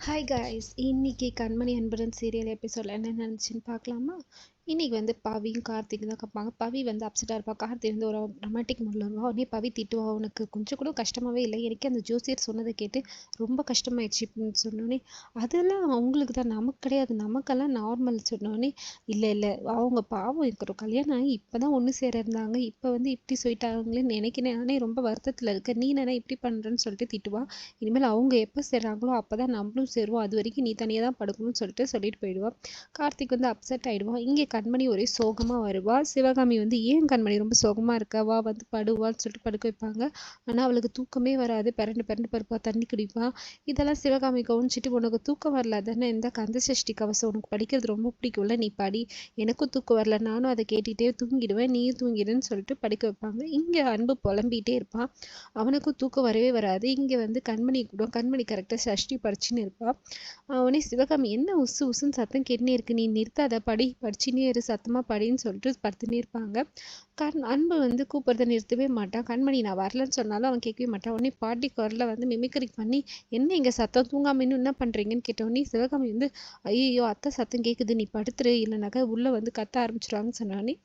Hi guys, இன்னைக்கு கண்மணி அன்புடன் serial எபிசோடில் என்ன நடந்துச்சுன்னு பார்க்கலாமா? இன்னைக்கு வந்து பவியும் கார்த்திக் தான் கேட்பாங்க. பவி வந்து அப்செட்டாக இருப்பா. கார்த்திக் வந்து ஒரு ரொமான்டிக் மூடில் வருவா. உடனே பவி திட்டுவா, உனக்கு கொஞ்சம் கூட கஷ்டமாகவே இல்லை, எனக்கு அந்த ஜோசியர் சொன்னதை கேட்டு ரொம்ப கஷ்டமாயிடுச்சு அப்படின்னு சொன்னோடனே, அதெல்லாம் அவங்களுக்கு தான், நமக்கு கிடையாது, நமக்கெல்லாம் நார்மல் சொன்னோடனே, இல்லை இல்லை அவங்க பாவம் இருக்கிற கல்யாணம் ஆகி இப்போ தான் ஒன்று சேர இருந்தாங்க, இப்போ வந்து இப்படி சொல்லிட்டாங்களேன்னு நினைக்கிறேன், நானே ரொம்ப வருத்தத்தில் இருக்கேன், நீ என்ன இப்படி பண்ணுறேன்னு சொல்லிட்டு திட்டுவா. இனிமேல் அவங்க எப்போ சேர்றாங்களோ அப்போ தான் நம்மளும் சேருவோம், அது வரைக்கும் நீ தனியாக தான் படுக்கணும்னு சொல்லிட்டு போயிடுவா. கார்த்திக் வந்து அப்செட் ஆகிடுவான். இங்கே கண்மணி ஒரே சோகமாக வருவா. சிவகாமி வந்து ஏன் கண்மணி ரொம்ப சோகமாக இருக்கவா வந்து படுவான்னு சொல்லிட்டு படுக்க வைப்பாங்க. ஆனால் அவளுக்கு தூக்கமே வராது, பிறண்டு பிறண்டு பருப்பா, தண்ணி குடிப்பா. இதெல்லாம் சிவகாமி கவனிச்சிட்டு, உனக்கு தூக்கம் வரல தானே, இந்த கந்த சஷ்டி கவசம் உனக்கு படிக்கிறது ரொம்ப பிடிக்கும்ல, நீ படி, எனக்கும் தூக்கம் வரல, நானும் அதை கேட்டுகிட்டே தூங்கிடுவேன், நீயும் தூங்கிடுன்னு சொல்லிட்டு படுக்க வைப்பாங்க. இங்கே அன்பு புலம்பிகிட்டே இருப்பான். அவனுக்கும் தூக்கம் வரவே வராது. இங்கே வந்து கண்மணி கூட, கண்மணி கரெக்டாக சஷ்டி படிச்சுன்னு இருப்பாள். அவனே சிவகாமி என்ன உசு உசுன்னு சத்தம் கேட்டுனே இருக்கு, நீ நிறுத்தாத, படிச்சுனே இரு, சத்தமாக படின்னு சொல்லிட்டு படுத்துனே இருப்பாங்க. அன்பு வந்து கூப்பிட்றத நிறுத்தவே மாட்டான். கண்மணி நான் வரலன்னு சொன்னாலும் அவன் கேட்கவே மாட்டான். உடனே பாட்டி குரலில் வந்து மிமிக்ரி பண்ணி, என்ன இங்கே சத்தம், தூங்காம இன்னும் என்ன பண்ணுறீங்கன்னு கேட்டோடனே சிவகாமி வந்து, ஐயோ அத்தை சத்தம் கேட்குது, நீ படுத்துரு, இல்லைனாக்கா உள்ளே வந்து கத்த ஆரம்பிச்சிடுவாங்கன்னு சொன்னோடனே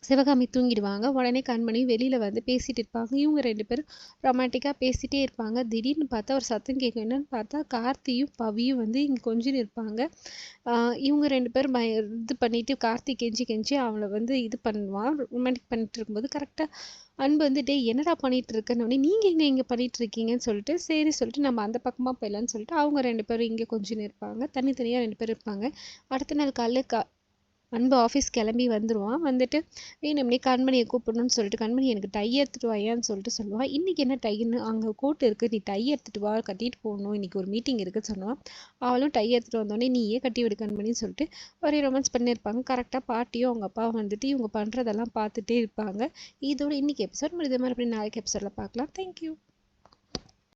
சிவகாமி தூங்கிடுவாங்க. உடனே கண்மணி வெளியில் வந்து பேசிகிட்டு இருப்பாங்க. இவங்க ரெண்டு பேரும் ரொமான்டிக்காக பேசிகிட்டே இருப்பாங்க. திடீர்னு பார்த்தா ஒரு சத்தம் கேட்கும். என்னன்னு பார்த்தா கார்த்தியும் பவியும் வந்து இங்கே கொஞ்சம் இருப்பாங்க. இவங்க ரெண்டு பேரும் இது பண்ணிட்டு கார்த்திக் கெஞ்சி அவளை வந்து இது பண்ணுவான். ரொமான்டிக் பண்ணிட்டு இருக்கும்போது கரெக்டாக அன்பு வந்து, டே என்னடா பண்ணிட்டு இருக்கேன்னு, நீங்கள் எங்கே இங்கே பண்ணிட்டு இருக்கீங்கன்னு சொல்லிட்டு, சரி சொல்லிட்டு நம்ம அந்த பக்கமாக போயிடலான்னு சொல்லிட்டு அவங்க ரெண்டு பேரும் இங்கே கொஞ்சம் இருப்பாங்க. தனித்தனியாக ரெண்டு பேரும் இருப்பாங்க. அடுத்த நாள் காலைல அன்பு ஆஃபீஸ் கிளம்பி வந்துடுவான். வந்துட்டு வேணும்னே கண்மணியை கூப்பிடணும்னு சொல்லிட்டு, கண்மணி எனக்கு டை எடுத்துகிட்டு வாயான்னு சொல்லிட்டு சொல்லுவாள். இன்றைக்கி என்ன டைன்னு, அங்கே கோட் இருக்குது, நீ டை எடுத்துகிட்டு வா, கட்டிட்டு போகணும், இன்றைக்கி ஒரு மீட்டிங் இருக்குதுன்னு சொன்னான். அவளும் டை எடுத்துகிட்டு வந்தோடனே, நீயே கட்டி விடு கண்மணின்னு சொல்லிட்டு ஒரே ரொமான்ஸ் பண்ணியிருப்பாங்க. கரெக்டாக பாட்டியும் அவங்க அப்பா வந்துட்டு இவங்க பண்ணுறதெல்லாம் பார்த்துட்டே இருப்பாங்க. இதோட இன்றைக்கி எபிசோட் முடிஞ்ச மாதிரி, அப்படி நாளைக்கு எபிசோடில் பார்க்கலாம். தேங்க்யூ.